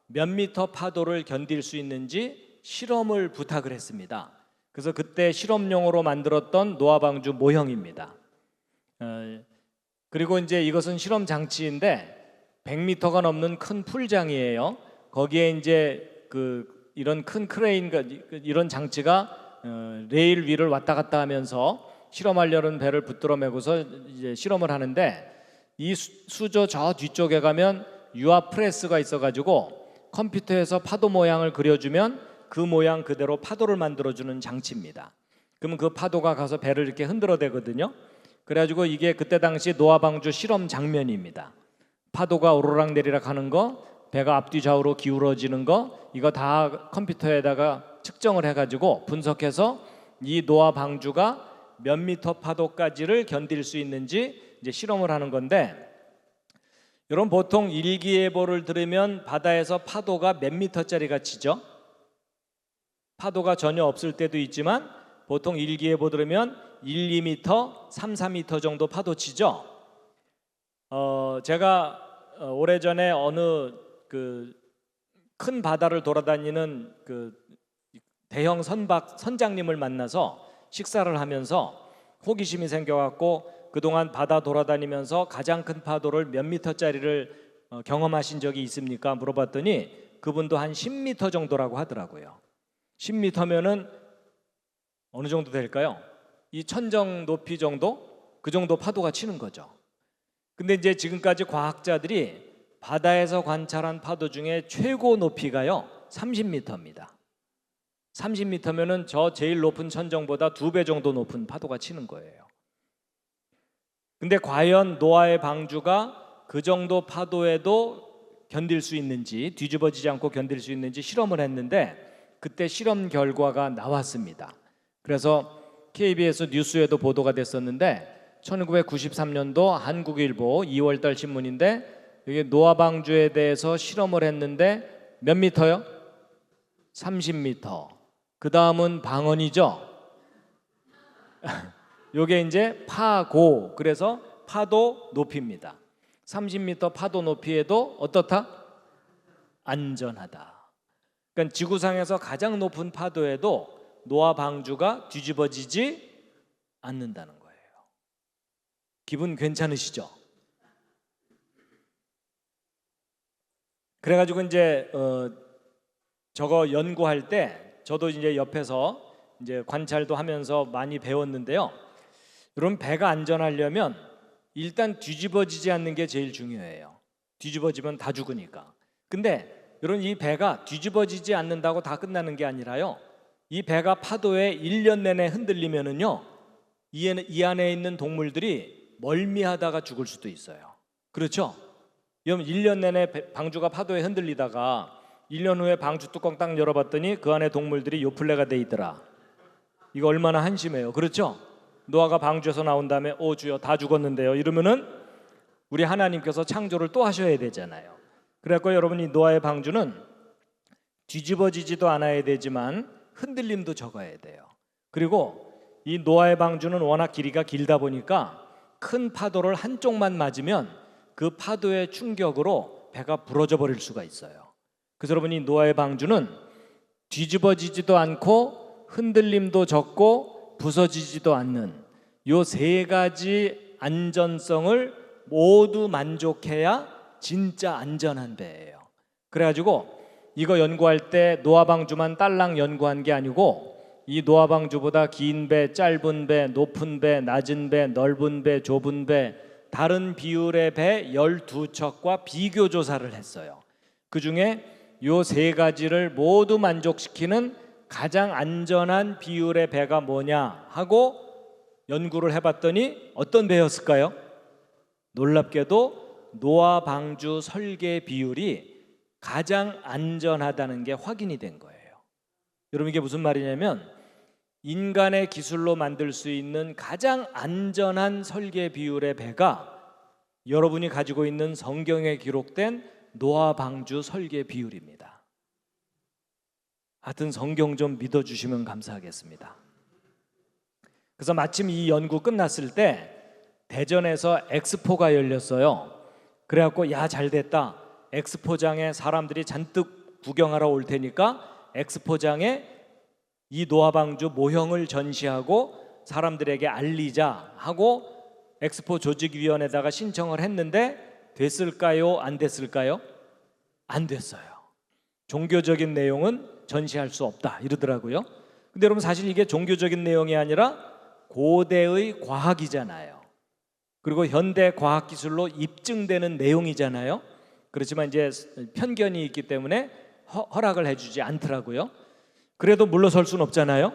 몇 미터 파도를 견딜 수 있는지 실험을 부탁을 했습니다. 그래서 그때 실험용으로 만들었던 노아 방주 모형입니다. 그리고 이제 이것은 실험 장치인데 100m가 넘는 큰 풀장이에요. 거기에 이제 이런 큰 크레인 이런 장치가 레일 위를 왔다 갔다 하면서 실험하려는 배를 붙들어 메고서 이제 실험을 하는데 이 수조 저 뒤쪽에 가면 유압 프레스가 있어가지고 컴퓨터에서 파도 모양을 그려주면 그 모양 그대로 파도를 만들어주는 장치입니다. 그러면 그 파도가 가서 배를 이렇게 흔들어대거든요. 그래가지고 이게 그때 당시 노아 방주 실험 장면입니다. 파도가 오르락 내리락 하는 거, 배가 앞뒤 좌우로 기울어지는 거, 이거 다 컴퓨터에다가 측정을 해가지고 분석해서 이 노아 방주가 몇 미터 파도까지를 견딜 수 있는지 이제 실험을 하는 건데, 여러분 보통 일기예보를 들으면 바다에서 파도가 몇 미터짜리가 치죠? 파도가 전혀 없을 때도 있지만 보통 일기예보 들으면 1, 2m, 3, 4m 정도 파도 치죠. 제가 오래전에 어느 큰 바다를 돌아다니는 대형 선장님을 만나서 식사를 하면서 호기심이 생겨갖고 그동안 바다 돌아다니면서 가장 큰 파도를 몇 미터짜리를 경험하신 적이 있습니까? 물어봤더니 그분도 한 10m 정도라고 하더라고요. 10m면은 어느 정도 될까요? 이 천정 높이 정도? 그 정도 파도가 치는 거죠. 근데 이제 지금까지 과학자들이 바다에서 관찰한 파도 중에 최고 높이가요 30m입니다. 30m면은 저 제일 높은 천정보다 2배 정도 높은 파도가 치는 거예요. 근데 과연 노아의 방주가 그 정도 파도에도 견딜 수 있는지, 뒤집어지지 않고 견딜 수 있는지 실험을 했는데 그때 실험 결과가 나왔습니다. 그래서 KBS 뉴스에도 보도가 됐었는데 1993년도 한국일보 2월달 신문인데 여기 노아 방주에 대해서 실험을 했는데 몇 미터요? 30m. 그 다음은 방언이죠. 요게 이제 파고, 그래서 파도 높이입니다. 30m 파도 높이에도 어떻다? 안전하다. 그러니까 지구상에서 가장 높은 파도에도 노아 방주가 뒤집어지지 않는다는 거예요. 기분 괜찮으시죠? 그래가지고 이제 저거 연구할 때 저도 이제 옆에서 이제 관찰도 하면서 많이 배웠는데요. 여러분, 배가 안전하려면 일단 뒤집어지지 않는 게 제일 중요해요. 뒤집어지면 다 죽으니까. 근데 여러분, 이 배가 뒤집어지지 않는다고 다 끝나는 게 아니라요, 이 배가 파도에 1년 내내 흔들리면은요, 이 안에 있는 동물들이 멀미하다가 죽을 수도 있어요. 그렇죠? 여러분, 1년 내내 방주가 파도에 흔들리다가 1년 후에 방주 뚜껑 딱 열어봤더니 그 안에 동물들이 요플레가 돼 있더라. 이거 얼마나 한심해요. 그렇죠? 노아가 방주에서 나온 다음에 오 주여 다 죽었는데요, 이러면은 우리 하나님께서 창조를 또 하셔야 되잖아요. 그래서 여러분, 이 노아의 방주는 뒤집어지지도 않아야 되지만 흔들림도 적어야 돼요. 그리고 이 노아의 방주는 워낙 길이가 길다 보니까 큰 파도를 한쪽만 맞으면 그 파도의 충격으로 배가 부러져 버릴 수가 있어요. 그래서 여러분, 이 노아의 방주는 뒤집어지지도 않고 흔들림도 적고 부서지지도 않는 요 세 가지 안전성을 모두 만족해야 진짜 안전한 배예요. 그래가지고 이거 연구할 때 노아 방주만 딸랑 연구한 게 아니고 이 노아 방주보다 긴 배, 짧은 배, 높은 배, 낮은 배, 넓은 배, 좁은 배, 다른 비율의 배 12척과 비교 조사를 했어요. 그 중에 요 세 가지를 모두 만족시키는 가장 안전한 비율의 배가 뭐냐 하고 연구를 해봤더니 어떤 배였을까요? 놀랍게도 노아 방주 설계 비율이 가장 안전하다는 게 확인이 된 거예요. 여러분, 이게 무슨 말이냐면 인간의 기술로 만들 수 있는 가장 안전한 설계 비율의 배가 여러분이 가지고 있는 성경에 기록된 노아 방주 설계 비율입니다. 하여튼 성경 좀 믿어주시면 감사하겠습니다. 그래서 마침 이 연구 끝났을 때 대전에서 엑스포가 열렸어요. 그래갖고 야, 잘됐다, 엑스포장에 사람들이 잔뜩 구경하러 올 테니까 엑스포장에 이 노아 방주 모형을 전시하고 사람들에게 알리자 하고 엑스포 조직위원회에다가 신청을 했는데 됐을까요? 안 됐을까요? 안 됐어요. 종교적인 내용은 전시할 수 없다 이러더라고요. 근데 여러분, 사실 이게 종교적인 내용이 아니라 고대의 과학이잖아요. 그리고 현대 과학기술로 입증되는 내용이잖아요. 그렇지만 이제 편견이 있기 때문에 허락을 해주지 않더라고요. 그래도 물러설 수는 없잖아요.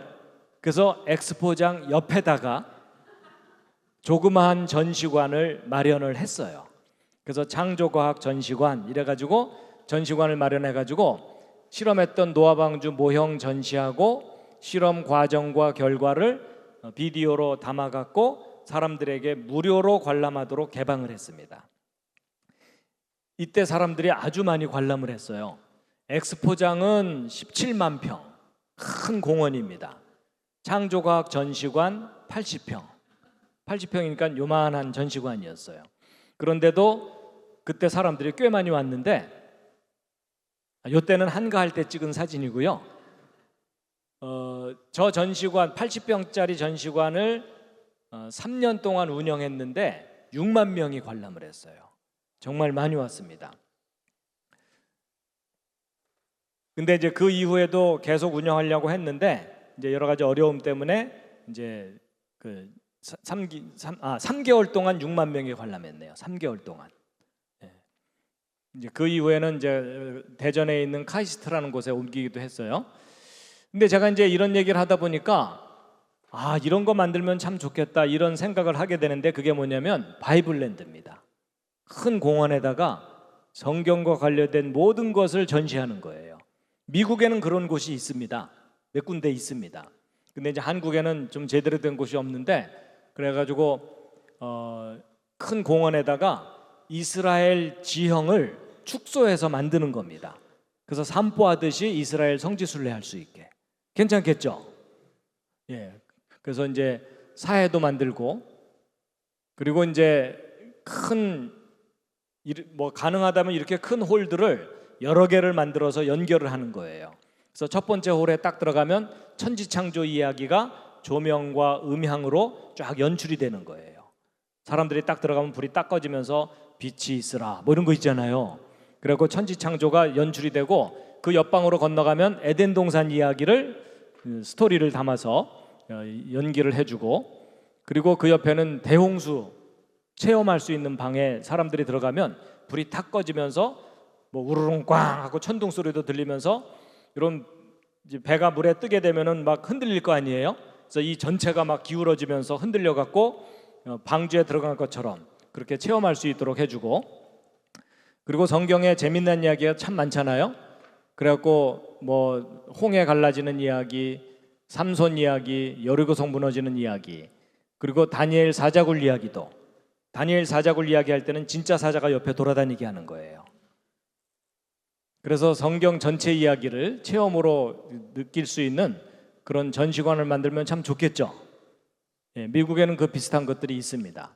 그래서 엑스포장 옆에다가 조그마한 전시관을 마련을 했어요. 그래서 창조과학 전시관 이래가지고 전시관을 마련해가지고 실험했던 노아 방주 모형 전시하고 실험 과정과 결과를 비디오로 담아갖고 사람들에게 무료로 관람하도록 개방을 했습니다. 이때 사람들이 아주 많이 관람을 했어요. 엑스포장은 17만 평, 큰 공원입니다. 창조과학 전시관 80평, 80평이니까 요만한 전시관이었어요. 그런데도 그때 사람들이 꽤 많이 왔는데, 이때는 한가할 때 찍은 사진이고요. 저 전시관 80평짜리 전시관을 3년 동안 운영했는데 6만 명이 관람을 했어요. 정말 많이 왔습니다. 근데 이제 그 이후에도 계속 운영하려고 했는데 이제 여러 가지 어려움 때문에 이제 3개월 동안 6만 명이 관람했네요. 3개월 동안. 이제 그 이후에는 이제 대전에 있는 카이스트라는 곳에 옮기기도 했어요. 근데 제가 이제 이런 얘기를 하다 보니까 이런 거 만들면 참 좋겠다 이런 생각을 하게 되는데, 그게 뭐냐면 바이블랜드입니다. 큰 공원에다가 성경과 관련된 모든 것을 전시하는 거예요. 미국에는 그런 곳이 있습니다. 몇 군데 있습니다. 근데 이제 한국에는 좀 제대로 된 곳이 없는데, 그래가지고 큰 공원에다가 이스라엘 지형을 축소해서 만드는 겁니다. 그래서 산보하듯이 이스라엘 성지순례 할 수 있게. 괜찮겠죠? 예. 그래서 이제 사회도 만들고, 그리고 이제 가능하다면 이렇게 큰 홀들을 여러 개를 만들어서 연결을 하는 거예요. 그래서 첫 번째 홀에 딱 들어가면 천지창조 이야기가 조명과 음향으로 쫙 연출이 되는 거예요. 사람들이 딱 들어가면 불이 딱 꺼지면서 빛이 있으라 뭐 이런 거 있잖아요. 그리고 천지창조가 연출이 되고 그 옆방으로 건너가면 에덴 동산 이야기를 스토리를 담아서 연기를 해주고, 그리고 그 옆에는 대홍수 체험할 수 있는 방에 사람들이 들어가면 불이 탁 꺼지면서 뭐 우르릉 꽝 하고 천둥 소리도 들리면서 이런 배가 물에 뜨게 되면은 막 흔들릴 거 아니에요. 그래서 이 전체가 막 기울어지면서 흔들려 갖고 방주에 들어간 것처럼 그렇게 체험할 수 있도록 해주고, 그리고 성경에 재밌는 이야기가 참 많잖아요. 그래갖고 뭐 홍해 갈라지는 이야기, 삼손 이야기, 여리고성 무너지는 이야기, 그리고 다니엘 사자굴 이야기도, 다니엘 사자굴 이야기할 때는 진짜 사자가 옆에 돌아다니게 하는 거예요. 그래서 성경 전체 이야기를 체험으로 느낄 수 있는 그런 전시관을 만들면 참 좋겠죠. 미국에는 그 비슷한 것들이 있습니다.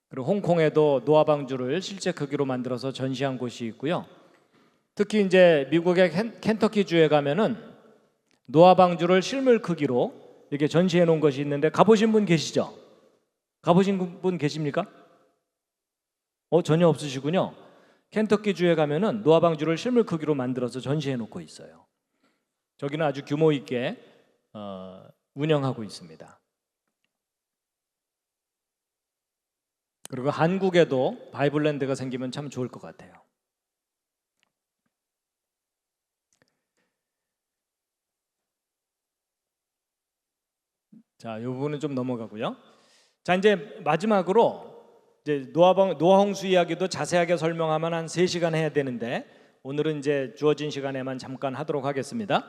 그리고 홍콩에도 노아 방주를 실제 크기로 만들어서 전시한 곳이 있고요. 특히 이제 미국의 켄터키 주에 가면은 노아 방주를 실물 크기로 이렇게 전시해 놓은 것이 있는데, 가보신 분 계시죠? 가보신 분 계십니까? 전혀 없으시군요. 켄터키 주에 가면은 노아 방주를 실물 크기로 만들어서 전시해 놓고 있어요. 저기는 아주 규모 있게 운영하고 있습니다. 그리고 한국에도 바이블랜드가 생기면 참 좋을 것 같아요. 자, 이 부분은 좀 넘어가고요. 자, 이제 마지막으로 이제 노아 홍수 이야기도 자세하게 설명하면 한 3시간 해야 되는데, 오늘은 이제 주어진 시간에만 잠깐 하도록 하겠습니다.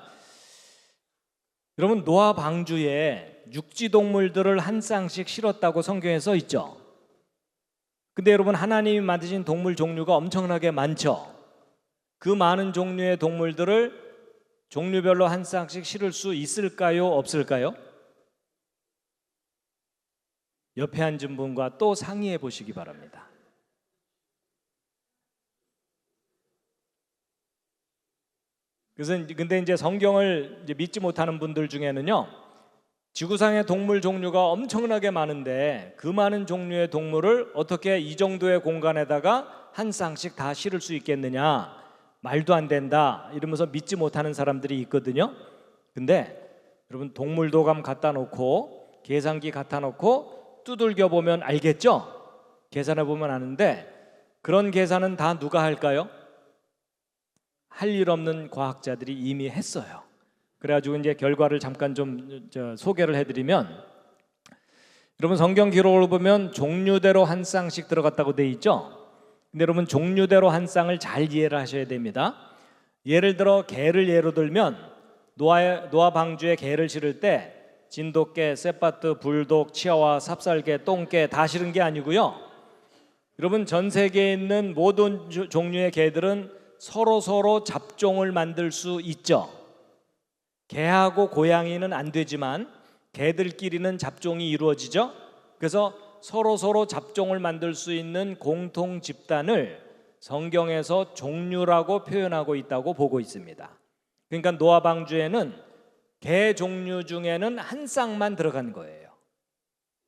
여러분, 노아 방주에 육지 동물들을 한 쌍씩 실었다고 성경에 써 있죠. 근데 여러분, 하나님이 만드신 동물 종류가 엄청나게 많죠. 그 많은 종류의 동물들을 종류별로 한 쌍씩 실을 수 있을까요? 없을까요? 옆에 앉은 분과 또 상의해 보시기 바랍니다. 그래서 근데 이제 성경을 이제 믿지 못하는 분들 중에는요, 지구상의 동물 종류가 엄청나게 많은데 그 많은 종류의 동물을 어떻게 이 정도의 공간에다가 한 쌍씩 다 실을 수 있겠느냐, 말도 안 된다 이러면서 믿지 못하는 사람들이 있거든요. 근데 여러분, 동물도감 갖다 놓고 계산기 갖다 놓고 두들겨 보면 알겠죠? 계산해 보면 아는데, 그런 계산은 다 누가 할까요? 할 일 없는 과학자들이 이미 했어요. 그래가지고 이제 결과를 잠깐 좀 소개를 해드리면, 여러분 성경 기록을 보면 종류대로 한 쌍씩 들어갔다고 돼 있죠. 근데 여러분, 종류대로 한 쌍을 잘 이해를 하셔야 됩니다. 예를 들어 개를 예로 들면, 노아 방주에 개를 실을 때 진돗개, 쌔파트, 불독, 치아와, 삽살개, 똥개 다 실은 게 아니고요. 여러분, 전 세계에 있는 모든 종류의 개들은 서로 잡종을 만들 수 있죠. 개하고 고양이는 안 되지만 개들끼리는 잡종이 이루어지죠. 그래서 서로 잡종을 만들 수 있는 공통 집단을 성경에서 종류라고 표현하고 있다고 보고 있습니다. 그러니까 노아 방주에는 개 종류 중에는 한 쌍만 들어간 거예요.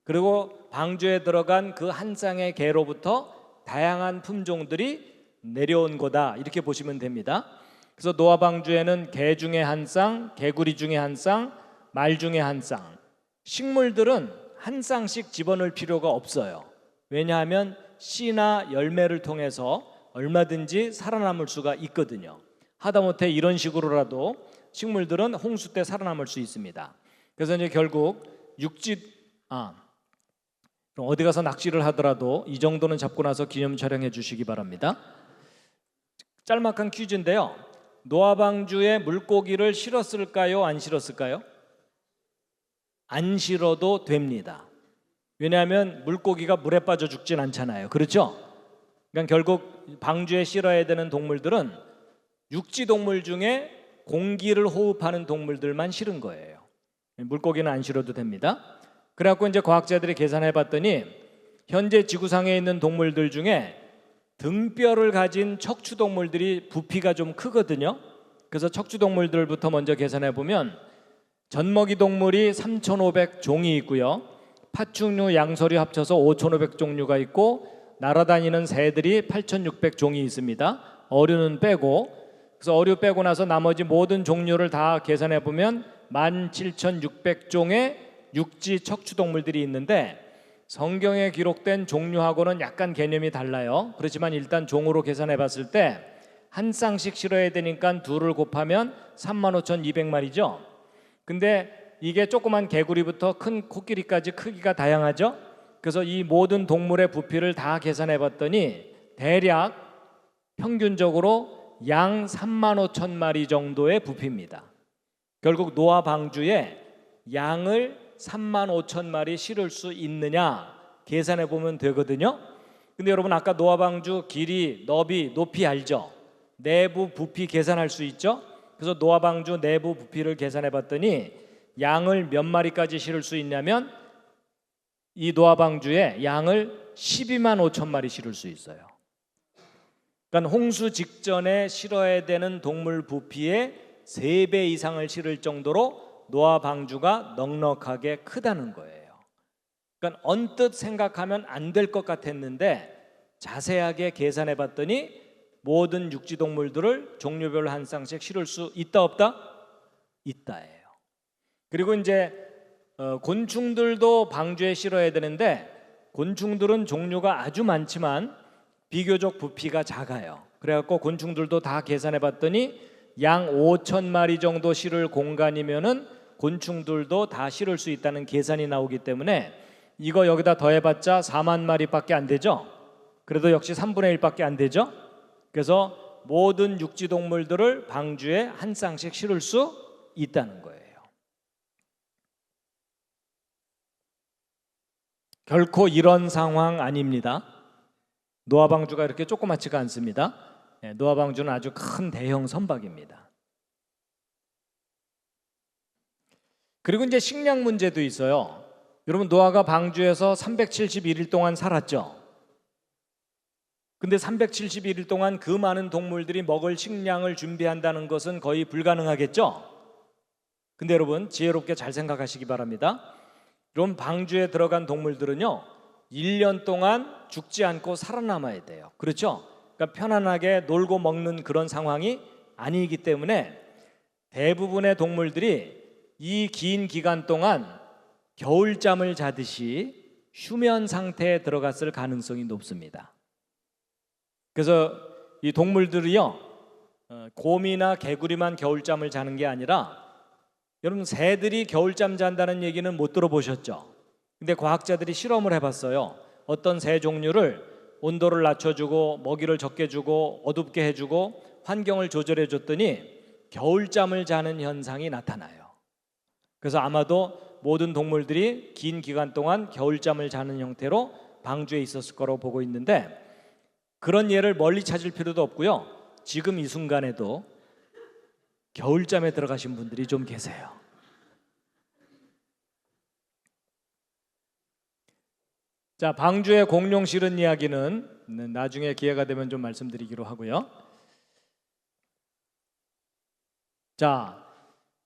그리고 방주에 들어간 그 한 쌍의 개로부터 다양한 품종들이 내려온 거다, 이렇게 보시면 됩니다. 그래서 노아 방주에는 개 중에 한 쌍, 개구리 중에 한 쌍, 말 중에 한 쌍. 식물들은 한 쌍씩 집어넣을 필요가 없어요. 왜냐하면 씨나 열매를 통해서 얼마든지 살아남을 수가 있거든요. 하다못해 이런 식으로라도 식물들은 홍수 때 살아남을 수 있습니다. 그래서 이제 결국 어디 가서 낚시를 하더라도 이 정도는 잡고 나서 기념 촬영해 주시기 바랍니다. 짤막한 퀴즈인데요, 노아 방주에 물고기를 실었을까요? 안 실었을까요? 안 실어도 됩니다. 왜냐하면 물고기가 물에 빠져 죽진 않잖아요. 그렇죠? 그러니까 결국 방주에 실어야 되는 동물들은 육지 동물 중에 공기를 호흡하는 동물들만 실은 거예요. 물고기는 안 실어도 됩니다. 그래갖고 이제 과학자들이 계산해 봤더니, 현재 지구상에 있는 동물들 중에 등뼈를 가진 척추동물들이 부피가 좀 크거든요. 그래서 척추동물들부터 먼저 계산해 보면, 젖먹이 동물이 3,500종이 있고요, 파충류, 양서류 합쳐서 5,500종류가 있고, 날아다니는 새들이 8,600종이 있습니다. 어류는 빼고. 그래서 어류 빼고 나서 나머지 모든 종류를 다 계산해 보면 17,600종의 육지 척추동물들이 있는데 성경에 기록된 종류하고는 약간 개념이 달라요. 그렇지만 일단 종으로 계산해 봤을 때 한 쌍씩 실어야 되니까 둘을 곱하면 35,200마리죠. 근데 이게 조그만 개구리부터 큰 코끼리까지 크기가 다양하죠. 그래서 이 모든 동물의 부피를 다 계산해 봤더니 대략 평균적으로 양 35,000마리 정도의 부피입니다. 결국 노아 방주에 양을 35,000마리 실을 수 있느냐 계산해 보면 되거든요. 근데 여러분 아까 노아 방주 길이, 너비, 높이 알죠? 내부 부피 계산할 수 있죠? 그래서 노아 방주 내부 부피를 계산해 봤더니 양을 몇 마리까지 실을 수 있냐면 이 노아 방주에 양을 12만 5천 마리 실을 수 있어요. 그러니까 홍수 직전에 실어야 되는 동물 부피의 3배 이상을 실을 정도로 노아 방주가 넉넉하게 크다는 거예요. 그러니까 언뜻 생각하면 안 될 것 같았는데 자세하게 계산해 봤더니 모든 육지 동물들을 종류별로 한 쌍씩 실을 수 있다 없다? 있다예요. 그리고 이제 곤충들도 방주에 실어야 되는데 곤충들은 종류가 아주 많지만 비교적 부피가 작아요. 그래갖고 곤충들도 다 계산해 봤더니 양 5천 마리 정도 실을 공간이면은 곤충들도 다 실을 수 있다는 계산이 나오기 때문에 이거 여기다 더해봤자 4만 마리밖에 안 되죠. 그래도 역시 3분의 1밖에 안 되죠. 그래서 모든 육지 동물들을 방주에 한 쌍씩 실을 수 있다는 거예요. 결코 이런 상황 아닙니다. 노아 방주가 이렇게 조그맣지가 않습니다. 노아 방주는 아주 큰 대형 선박입니다. 그리고 이제 식량 문제도 있어요. 여러분 노아가 방주에서 371일 동안 살았죠. 근데 371일 동안 그 많은 동물들이 먹을 식량을 준비한다는 것은 거의 불가능하겠죠. 근데 여러분 지혜롭게 잘 생각하시기 바랍니다. 이런 방주에 들어간 동물들은요 1년 동안 죽지 않고 살아남아야 돼요. 그렇죠? 그러니까 편안하게 놀고 먹는 그런 상황이 아니기 때문에 대부분의 동물들이 이 긴 기간 동안 겨울잠을 자듯이 휴면 상태에 들어갔을 가능성이 높습니다. 그래서 이 동물들이요 곰이나 개구리만 겨울잠을 자는 게 아니라 여러분 새들이 겨울잠 잔다는 얘기는 못 들어보셨죠? 근데 과학자들이 실험을 해봤어요. 어떤 새 종류를 온도를 낮춰주고 먹이를 적게 주고 어둡게 해주고 환경을 조절해 줬더니 겨울잠을 자는 현상이 나타나요. 그래서 아마도 모든 동물들이 긴 기간 동안 겨울잠을 자는 형태로 방주에 있었을 거라고 보고 있는데 그런 예를 멀리 찾을 필요도 없고요. 지금 이 순간에도 겨울잠에 들어가신 분들이 좀 계세요. 자, 방주의 공룡 실은 이야기는 나중에 기회가 되면 좀 말씀드리기로 하고요. 자,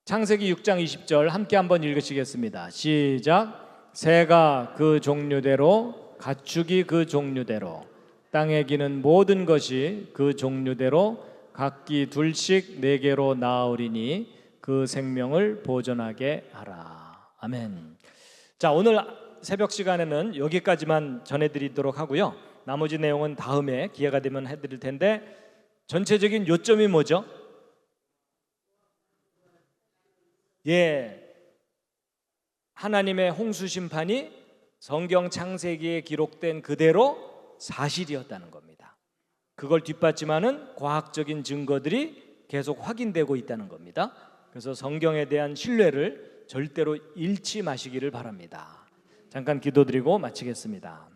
창세기 6장 20절 함께 한번 읽으시겠습니다. 시작. 새가 그 종류대로 가축이 그 종류대로 땅에 기는 모든 것이 그 종류대로 각기 둘씩 네 개로 나으리니 그 생명을 보존하게 하라. 아멘. 자, 오늘 새벽 시간에는 여기까지만 전해드리도록 하고요. 나머지 내용은 다음에 기회가 되면 해드릴 텐데 전체적인 요점이 뭐죠? 하나님의 홍수 심판이 성경 창세기에 기록된 그대로 사실이었다는 겁니다. 그걸 뒷받침하는 과학적인 증거들이 계속 확인되고 있다는 겁니다. 그래서 성경에 대한 신뢰를 절대로 잃지 마시기를 바랍니다. 잠깐 기도드리고 마치겠습니다.